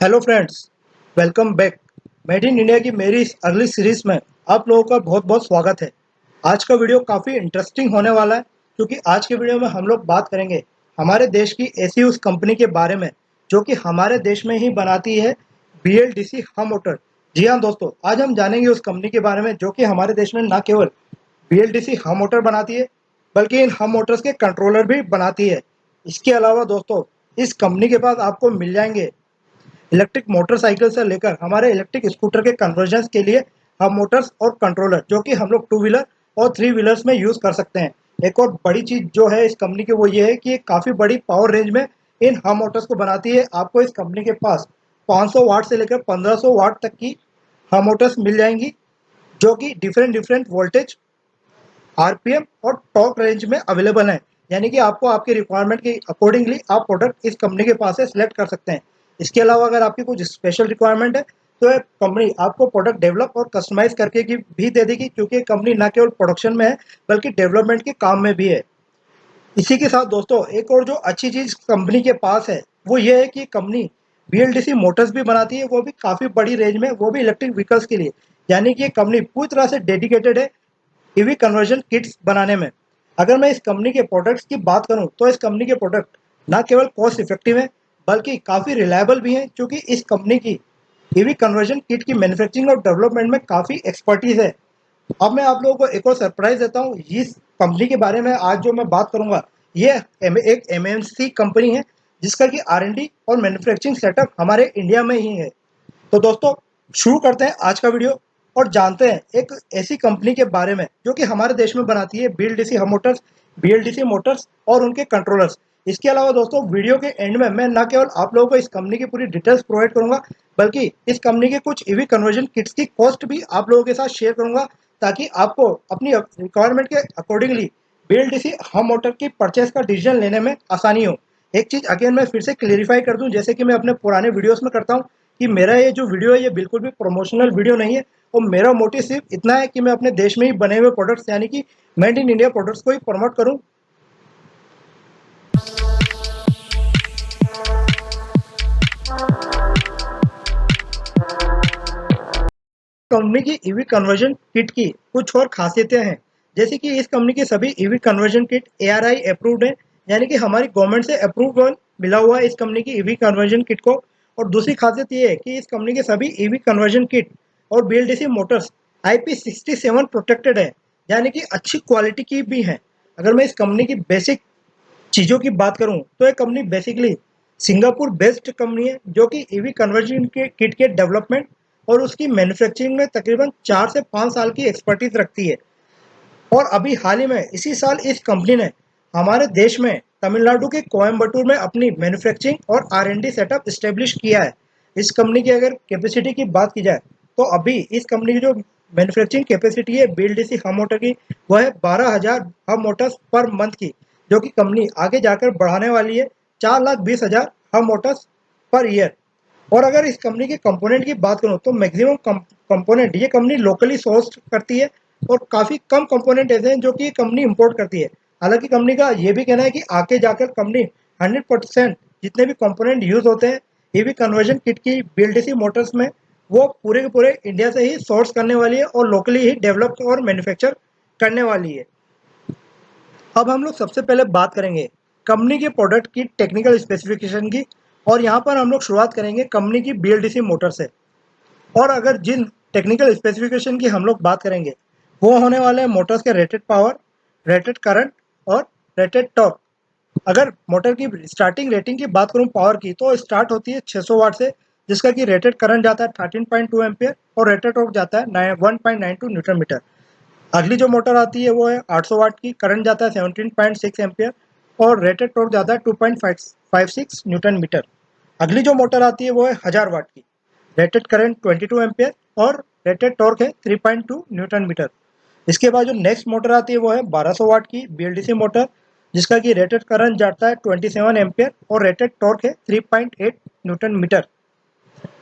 Hello friends, welcome back. Made in India की मेरी इस अगली सीरीज में आप लोगों का बहुत बहुत स्वागत है। आज का वीडियो काफ़ी इंटरेस्टिंग होने वाला है क्योंकि आज के वीडियो में हम लोग बात करेंगे हमारे देश की ऐसी उस कंपनी के बारे में जो कि हमारे देश में ही बनाती है BLDC हम मोटर। जी हाँ दोस्तों, आज हम जानेंगे उस कंपनी के बारे में जो कि हमारे देश में न केवल BLDC हम मोटर बनाती है बल्कि इन हम मोटर्स के कंट्रोलर भी बनाती है। इसके अलावा दोस्तों, इस कंपनी के पास आपको मिल जाएंगे इलेक्ट्रिक मोटरसाइकिल से लेकर हमारे इलेक्ट्रिक स्कूटर के कन्वर्जन के लिए हम मोटर्स और कंट्रोलर जो कि हम लोग टू व्हीलर और थ्री व्हीलर्स में यूज कर सकते हैं। एक और बड़ी चीज जो है इस कंपनी की वो ये है कि ये काफी बड़ी पावर रेंज में इन हम मोटर्स को बनाती है। आपको इस कंपनी के पास 500 वाट से लेकर 1500 वाट तक की हम मोटर्स मिल जाएंगी जो कि डिफरेंट डिफरेंट वोल्टेज, RPM और टॉर्क रेंज में अवेलेबल हैं। यानी कि आपको आपके रिक्वायरमेंट के अकॉर्डिंगली आप प्रोडक्ट इस कंपनी के पास से सिलेक्ट कर सकते हैं। इसके अलावा अगर आपकी कुछ स्पेशल रिक्वायरमेंट है तो ये कंपनी आपको प्रोडक्ट डेवलप और कस्टमाइज करके की भी दे देगी, क्योंकि कंपनी न केवल प्रोडक्शन में है बल्कि डेवलपमेंट के काम में भी है। इसी के साथ दोस्तों, एक और जो अच्छी चीज कंपनी के पास है वो ये है कि कंपनी BLDC मोटर्स भी बनाती है, वो भी काफी बड़ी रेंज में, वो भी इलेक्ट्रिक व्हीकल्स के लिए। यानी कि ये कंपनी पूरी तरह से डेडिकेटेड है EV कन्वर्जन किट्स बनाने में। अगर मैं इस कंपनी के प्रोडक्ट्स की बात करूं तो इस कंपनी के प्रोडक्ट ना केवल कॉस्ट इफेक्टिव है बल्कि काफ़ी रिलायबल भी हैं, क्योंकि इस कंपनी की EV कन्वर्जन किट की मैन्युफैक्चरिंग और डेवलपमेंट में काफ़ी एक्सपर्टीज है। अब मैं आप लोगों को एक और सरप्राइज देता हूँ। इस कंपनी के बारे में आज जो मैं बात करूंगा ये एक MNC कंपनी है जिसका कि R&D और मैन्युफैक्चरिंग सेटअप हमारे इंडिया में ही है। तो दोस्तों, शुरू करते हैं आज का वीडियो और जानते हैं एक ऐसी कंपनी के बारे में जो कि हमारे देश में बनाती है BLDC मोटर्स और उनके कंट्रोलर्स। इसके अलावा दोस्तों, वीडियो के एंड में मैं न केवल आप लोगों को इस कंपनी की पूरी डिटेल्स प्रोवाइड करूंगा बल्कि इस कंपनी के कुछ EV कन्वर्जन किट्स की कॉस्ट भी आप लोगों के साथ शेयर करूंगा, ताकि आपको अपनी रिक्वायरमेंट के अकॉर्डिंगली BLDC हम मोटर की परचेस का डिसीजन लेने में आसानी हो। एक चीज अगेन मैं फिर से क्लियरिफाई कर दूं, जैसे कि मैं अपने पुराने वीडियोस में करता हूं, कि मेरा ये जो वीडियो है ये बिल्कुल भी प्रमोशनल वीडियो नहीं है और मेरा मोटिव सिर्फ इतना है कि मैं अपने देश में ही बने हुए प्रोडक्ट्स यानी कि मेड इन इंडिया प्रोडक्ट्स को ही प्रमोट करूं। कंपनी की EV कन्वर्जन किट की कुछ और खासियतें हैं, जैसे कि इस कंपनी की सभी EV conversion kit ARI approved है, यानी कि हमारी गवर्नमेंट से अप्रूवल मिला हुआ है इस कंपनी की EV कन्वर्जन किट को। और दूसरी खासियत ये है कि इस कंपनी के सभी EV कन्वर्जन किट और BLDC मोटर्स IP67 प्रोटेक्टेड है, यानी कि अच्छी क्वालिटी की भी है। अगर मैं इस कंपनी की बेसिक चीज़ों की बात करूं तो ये company basically Singapore based company है जो कि EV कन्वर्जन के किट के डेवलपमेंट और उसकी मैन्युफैक्चरिंग में तकरीबन 4 से 5 साल की एक्सपर्टीज रखती है। और अभी हाल ही में इसी साल इस कंपनी ने हमारे देश में तमिलनाडु के कोयम्बटूर में अपनी मैन्युफैक्चरिंग और R&D सेटअप स्टेब्लिश किया है। इस कंपनी की अगर कैपेसिटी की बात की जाए तो अभी इस कंपनी की जो मैन्युफैक्चरिंग कैपेसिटी है BLDC हम मोटर की, वह है 12,000 हम मोटर्स पर मंथ की, जो कि कंपनी आगे जाकर बढ़ाने वाली है 4,20,000 हम मोटर्स पर ईयर। और अगर इस कंपनी के कंपोनेंट की बात करूं तो मैक्सिमम कंपोनेंट ये कंपनी लोकली सोर्स करती है और काफ़ी कम कंपोनेंट ऐसे हैं जो कि ये कंपनी इंपोर्ट करती है। हालांकि कंपनी का ये भी कहना है कि आगे जाकर कंपनी 100% जितने भी कंपोनेंट यूज होते हैं EV कन्वर्जन किट की BLDC मोटर्स में, वो पूरे के पूरे इंडिया से ही सोर्स करने वाली है और लोकली ही डेवलप और मैन्युफैक्चर करने वाली है। अब हम लोग सबसे पहले बात करेंगे कंपनी के प्रोडक्ट की टेक्निकल स्पेसिफिकेशन की, और यहाँ पर हम लोग शुरुआत करेंगे कंपनी की BLDC मोटर से। और अगर जिन टेक्निकल स्पेसिफिकेशन की हम लोग बात करेंगे वो होने वाले हैं मोटर्स के रेटेड पावर, रेटेड करंट और रेटेड टॉर्क। अगर मोटर की स्टार्टिंग रेटिंग की बात करूं पावर की, तो स्टार्ट होती है 600 वाट से, जिसका कि रेटेड करंट जाता है 13.2 एम्पियर और रेटेड टॉर्क जाता है 1.92 न्यूटन मीटर। अगली जो मोटर आती है वो है 800 वाट की, करंट जाता है 17.6 एम्पियर और रेटेड टॉर्क जाता है 2.56 न्यूटन मीटर। अगली जो मोटर आती है वो है 1000 वाट की, रेटेड करंट 22 एम्पियर और रेटेड टॉर्क है 3.2 न्यूटन मीटर। इसके बाद जो नेक्स्ट मोटर आती है वो है 1200 वाट की BLDC मोटर, जिसका कि रेटेड करंट जाता है 27 एम्पियर और रेटेड टॉर्क है 3.8 न्यूटन मीटर।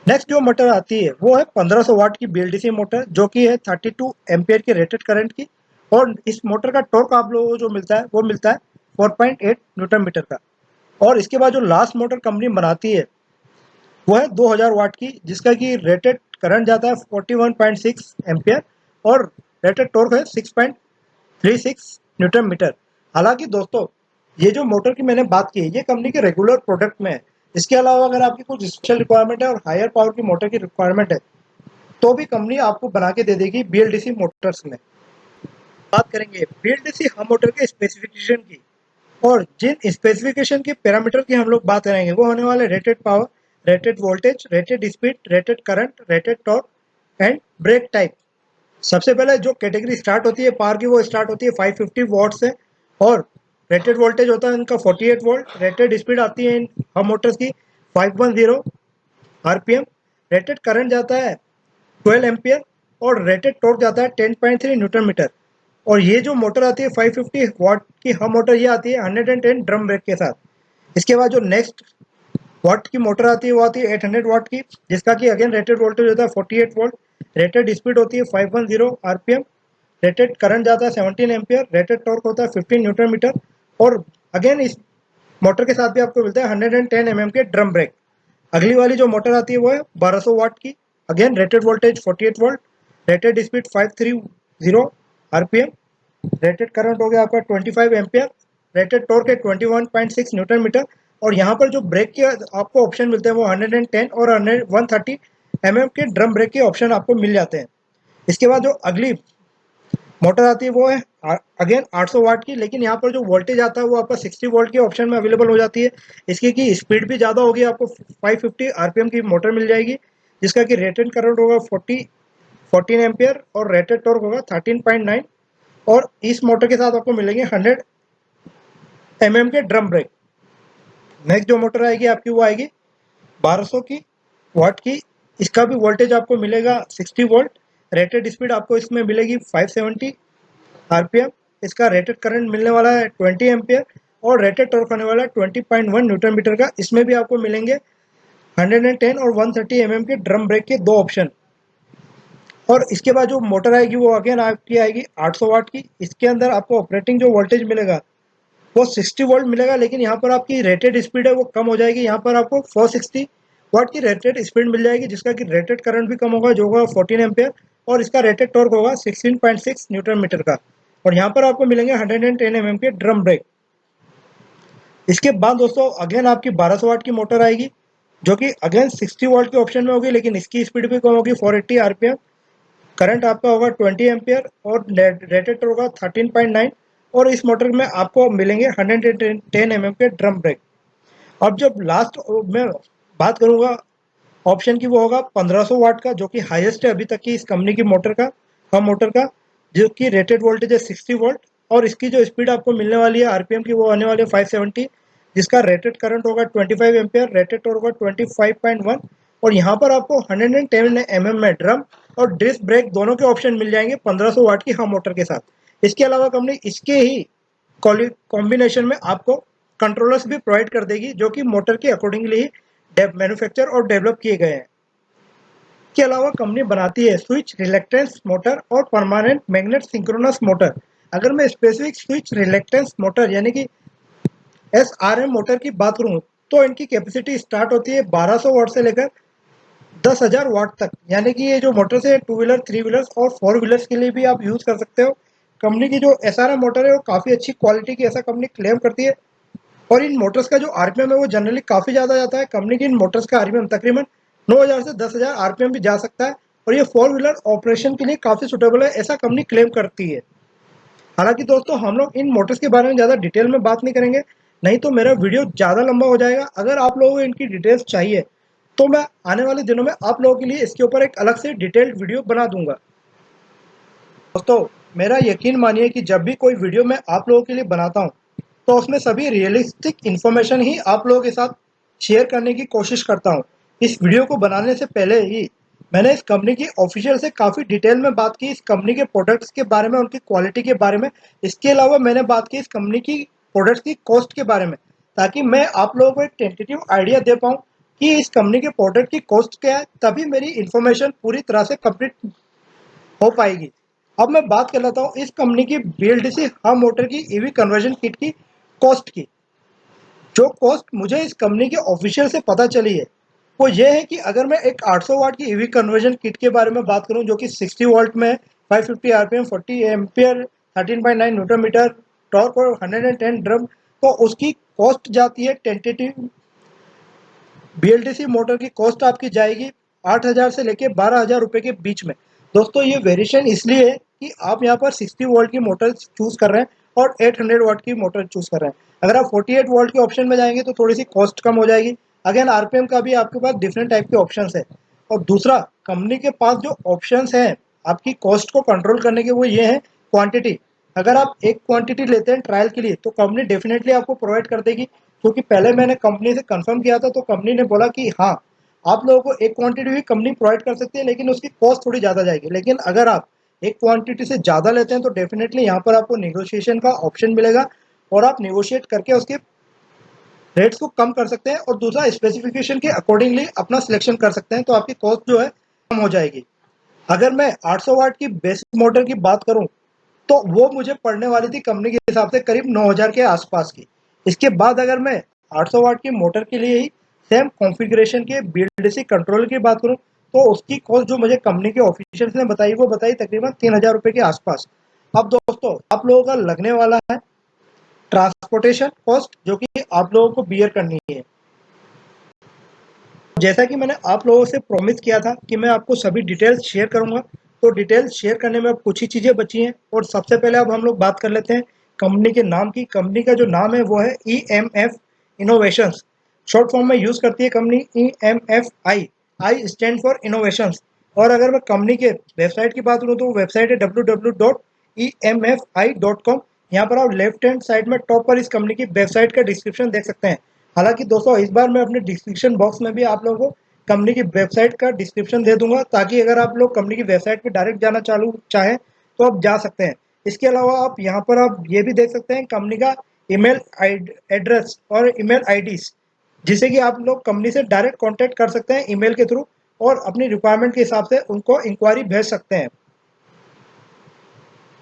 नेक्स्ट जो मोटर आती है वो है 1500 वाट की BLDC मोटर, जो कि है 32 एम्पियर के रेटेड करंट की, और इस मोटर का टॉर्क आप लोगों को जो मिलता है वो मिलता है 4.8 न्यूटन मीटर का। और इसके बाद जो लास्ट मोटर कंपनी बनाती है वो है 2000 वाट की, जिसका कि रेटेड करंट जाता है 41.6 एम्पियर और रेटेड टॉर्क है 6.36 न्यूटन मीटर। हालांकि दोस्तों, ये जो मोटर की मैंने बात की ये कंपनी के रेगुलर प्रोडक्ट में है। इसके अलावा अगर आपकी कुछ स्पेशल रिक्वायरमेंट है और हायर पावर की मोटर की रिक्वायरमेंट है तो भी कंपनी आपको बना के दे देगी बीएलडीसी मोटर्स में। बात करेंगे बीएलडीसी हम मोटर के स्पेसिफिकेशन की, और जिन स्पेसिफिकेशन के पैरामीटर की हम लोग बात करेंगे वो होने वाले rated power, rated voltage, rated speed, rated current, rated torque and brake type. सबसे पहले जो कैटेगरी स्टार्ट होती है पावर की वो स्टार्ट होती है 550 वॉट से, और रेटेड वोल्टेज होता है इनका 48 वोल्ट। रेटेड स्पीड आती है इन हम मोटर्स की 510 आरपीएम। रेटेड करंट जाता है 12 एम्पियर और रेटेड टॉर्क जाता है 10.3 न्यूटन मीटर। और ये जो मोटर आती है 550 वाट की हम मोटर ये आती है 110 ड्रम ब्रेक के साथ। इसके बाद जो नेक्स्ट वाट की मोटर आती है वो आती है 800 वाट की, जिसका कि अगेन रेटेड वोल्टेज होता है 48 वोल्ट। रेटेड स्पीड होती है 510 आरपीएम। रेटेड करंट जाता है 17 एम्पियर। रेटेड टॉर्क होता है 15 न्यूटन मीटर। और अगेन इस मोटर के साथ भी आपको मिलता है 110 एमएम के ड्रम ब्रेक। अगली वाली जो मोटर आती है वो है 1200 वाट की, again rated voltage 48 volt. Rated speed 530 RPM. Rated current हो गया आपका 25 एम्पियर। रेटेड टॉर्क है 21.6 न्यूटन मीटर। और यहाँ पर जो ब्रेक के आपको ऑप्शन मिलते हैं वो 110 और 130 एमएम के ड्रम ब्रेक के ऑप्शन आपको मिल जाते हैं। इसके बाद जो अगली मोटर आती है वो है अगेन 800 वाट की, लेकिन यहाँ पर जो वोल्टेज आता है वो आपका 60 वोल्ट के ऑप्शन में अवेलेबल हो जाती है। इसकी की स्पीड भी ज़्यादा होगी, आपको 550 आरपीएम की मोटर मिल जाएगी, जिसका कि रेटेड करंट होगा 14 एम्पियर और रेटेड टॉर्क होगा 13.9। और इस मोटर के साथ आपको मिलेंगे 100 एमएम के ड्रम ब्रेक। नेक्स्ट जो मोटर आएगी आपकी वो आएगी 1200 की वाट की। इसका भी वोल्टेज आपको मिलेगा 60 वोल्ट। रेटेड स्पीड आपको इसमें मिलेगी 570 आरपीएम। इसका रेटेड करंट मिलने वाला है 20 एम्पियर और रेटेड टॉर्क होने वाला है 20.1 न्यूटन मीटर का। इसमें भी आपको मिलेंगे 110 और 130 एमएम के ड्रम ब्रेक के दो ऑप्शन। और इसके बाद जो मोटर आएगी वो अगेन आपकी आएगी 800 वाट की। इसके अंदर आपको ऑपरेटिंग जो वोल्टेज मिलेगा वो 60 वोल्ट मिलेगा, लेकिन यहाँ पर आपकी रेटेड स्पीड है वो कम हो जाएगी। यहाँ पर आपको 460 वाट की रेटेड स्पीड मिल जाएगी, जिसका कि रेटेड करंट भी कम होगा जो होगा 14 एम्पियर और इसका रेटेड टॉर्क होगा 16.6 न्यूटन मीटर का। और यहाँ पर आपको मिलेंगे 110 एमएम के ड्रम ब्रेक। इसके बाद दोस्तों अगेन आपकी 1200 वाट की मोटर आएगी, जो कि अगेन 60 वाट के ऑप्शन में होगी, लेकिन इसकी स्पीड भी कम होगी 480 आरपीएम। करंट आपका होगा 20 एम्पियर और रेटेड होगा 13.9। और इस मोटर में आपको मिलेंगे 110 एमएम के ड्रम ब्रेक। अब जब लास्ट में बात करूंगा ऑप्शन की वो होगा 1500 वाट का, जो कि हाईएस्ट है अभी तक की इस कंपनी की मोटर का, हम मोटर का, जो कि रेटेड वोल्टेज है 60 वोल्ट। और इसकी जो स्पीड आपको मिलने वाली है आरपीएम की वो आने वाली है 570, जिसका रेटेड करंट होगा 25 एम्पियर। रेटेड टॉर्क होगा 25.1। और यहाँ पर आपको 110 एमएम में ड्रम और डिस्क ब्रेक दोनों के ऑप्शन मिल जाएंगे 1500 वाट की हम मोटर के साथ। इसके अलावा कंपनी इसके ही कॉम्बिनेशन में आपको कंट्रोलर्स भी प्रोवाइड कर देगी, जो कि मोटर के अकॉर्डिंगली ही मैन्युफैक्चर और डेवलप किए गए हैं। के अलावा कंपनी बनाती है स्विच रिलेक्टेंस मोटर और परमानेंट मैग्नेट सिंक्रोनस मोटर। अगर मैं स्पेसिफिक स्विच रिलेक्टेंस मोटर यानी कि एसआरएम मोटर की बात करूं तो इनकी कैपेसिटी स्टार्ट होती है 1200 वाट से लेकर 10,000 वाट तक। यानी कि ये जो मोटर्स है टू व्हीलर, थ्री व्हीलर्स और फोर व्हीलर्स के लिए भी आप यूज़ कर सकते हो। कंपनी की जो एसआरएम मोटर है वो काफ़ी अच्छी क्वालिटी की ऐसा कंपनी क्लेम करती है। और इन मोटर्स का जो आरपीएम है वो जनरली काफ़ी ज़्यादा जाता है। कंपनी की इन मोटर्स का आरपीएम तकरीबन 9,000 से 10,000 आरपीएम भी जा सकता है। और ये फोर व्हीलर ऑपरेशन के लिए काफ़ी सुटेबल है, ऐसा कंपनी क्लेम करती है। हालांकि दोस्तों हम लोग इन मोटर्स के बारे में ज़्यादा डिटेल में बात नहीं करेंगे, नहीं तो मेरा वीडियो ज़्यादा लंबा हो जाएगा। अगर आप लोगों को इनकी डिटेल्स चाहिए तो मैं आने वाले दिनों में आप लोगों के लिए इसके ऊपर एक अलग से डिटेल्ड वीडियो बना दूंगा। दोस्तों मेरा यकीन मानिए कि जब भी कोई वीडियो मैं आप लोगों के लिए बनाता हूँ तो उसमें सभी रियलिस्टिक इन्फॉर्मेशन ही आप लोगों के साथ शेयर करने की कोशिश करता हूँ। इस वीडियो को बनाने से पहले ही मैंने इस कंपनी की ऑफिशियल से काफ़ी डिटेल में बात की, इस कंपनी के प्रोडक्ट्स के बारे में, उनकी क्वालिटी के बारे में। इसके अलावा मैंने बात की इस कंपनी की प्रोडक्ट्स की कॉस्ट के बारे में, ताकि मैं आप लोगों को एक टेंटेटिव आइडिया दे पाऊँ कि इस कंपनी के प्रोडक्ट की कॉस्ट क्या है, तभी मेरी इन्फॉर्मेशन पूरी तरह से कंप्लीट हो पाएगी। अब मैं बात कर लेता हूँ इस कंपनी की बीएलडीसी हम मोटर की ईवी कन्वर्जन किट की कॉस्ट की। जो कॉस्ट मुझे इस कंपनी के ऑफिशियल से पता चली है वो ये है कि अगर मैं एक 800 वाट की ईवी कन्वर्जन किट के बारे में बात करूं जो कि 60 वोल्ट में 550 RPM 40 ampere 13.9 newton metre torque और 110 ड्रम, तो उसकी कॉस्ट जाती है टेंटेटिव बीएलडीसी मोटर की कॉस्ट आपकी जाएगी 8,000 से लेके 12,000 रुपए के बीच में। दोस्तों ये वेरिएशन इसलिए है कि आप यहाँ पर 60 वोल्ट की मोटर चूज कर रहे हैं और 800 वाट की मोटर चूज कर रहे हैं। अगर आप 48 वोल्ट के ऑप्शन में जाएंगे तो थोड़ी सी कॉस्ट कम हो जाएगी। अगेन आरपीएम का भी आपके पास डिफरेंट टाइप के ऑप्शन है। और दूसरा, कंपनी के पास जो ऑप्शन है आपकी कॉस्ट को कंट्रोल करने के, वो ये है क्वांटिटी। अगर आप एक क्वांटिटी लेते हैं ट्रायल के लिए तो कंपनी डेफिनेटली आपको प्रोवाइड कर देगी, क्योंकि पहले मैंने कंपनी से कंफर्म किया था तो कंपनी ने बोला कि हाँ, आप लोगों को एक क्वांटिटी भी कंपनी प्रोवाइड कर सकती है, लेकिन उसकी कॉस्ट थोड़ी ज़्यादा जाएगी। लेकिन अगर आप एक क्वांटिटी से ज़्यादा लेते हैं तो डेफिनेटली यहाँ पर आपको नेगोशिएशन का ऑप्शन मिलेगा और आप नेगोशिएट करके उसके रेट्स को कम कर सकते हैं और दूसरा स्पेसिफिकेशन के अकॉर्डिंगली अपना सिलेक्शन कर सकते हैं, तो आपकी कॉस्ट जो है कम हो जाएगी। अगर मैं 800 वाट की बेसिक मोटर की बात करूं तो वो मुझे पड़ने वाली थी कंपनी के हिसाब से करीब 9,000 के आसपास की। इसके बाद अगर मैं 800 वाट की मोटर के लिए ही सेम कॉन्फ़िगरेशन के बीएलडीसी कंट्रोलर की बात करूं तो उसकी कॉस्ट जो मुझे कंपनी के ऑफिशियल्स ने बताई वो बताई तकरीबन 3,000 रुपए के आसपास। अब दोस्तों आप लोगों का लगने वाला है ट्रांसपोर्टेशन कॉस्ट, जो कि आप लोगों को बियर करनी है। जैसा कि मैंने आप लोगों से प्रॉमिस किया था कि मैं आपको सभी डिटेल्स शेयर करूंगा, तो डिटेल्स शेयर करने में अब कुछ ही चीज़ें बची हैं। और सबसे पहले अब हम लोग बात कर लेते हैं कंपनी के नाम की। कंपनी का जो नाम है वो है EMF इनोवेशंस। शॉर्ट फॉर्म में यूज़ करती है company EMFI। I stand for innovations. और अगर मैं कंपनी के वेबसाइट की बात करूँ तो वेबसाइट है www.emfi.com। यहाँ पर आप लेफ्ट हैंड साइड में टॉप पर इस कंपनी की वेबसाइट का डिस्क्रिप्शन देख सकते हैं। हालांकि दोस्तों इस बार मैं अपने डिस्क्रिप्शन बॉक्स में भी आप लोगों को कंपनी की वेबसाइट का डिस्क्रिप्शन दे दूंगा, ताकि अगर आप लोग कंपनी की वेबसाइट पे डायरेक्ट जाना चालू चाहें तो आप जा सकते हैं। इसके अलावा आप यहाँ पर आप ये भी देख सकते हैं कंपनी का ईमेल एड्रेस और ईमेल आईडीज, जिसे कि आप लोग कंपनी से डायरेक्ट कांटेक्ट कर सकते हैं ईमेल के थ्रू और अपनी रिक्वायरमेंट के हिसाब से उनको इंक्वायरी भेज सकते हैं।